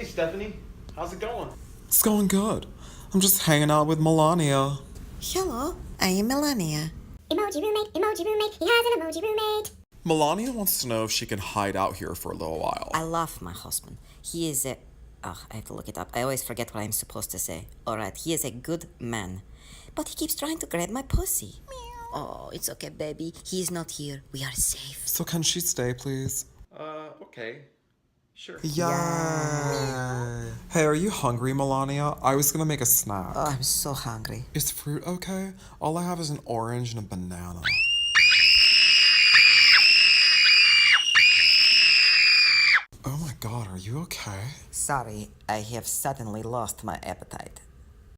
Hey, Stephanie. How's it going? It's going good. I'm just hanging out with Melania. Hello, I am Melania. Emoji roommate, he has an emoji roommate. Melania wants to know if she can hide out here for a little while. I love my husband. He is a... Oh, I have to look it up. I always forget what I'm supposed to say. Alright, he is a good man. But he keeps trying to grab my pussy. Oh, it's okay, baby. He is not here. We are safe. So can she stay, please? Okay. Sure. Yeah. Hey, are you hungry, Melania? I was gonna make a snack. Oh, I'm so hungry. Is fruit okay? All I have is an orange and a banana. Oh my god, are you okay? Sorry, I have suddenly lost my appetite.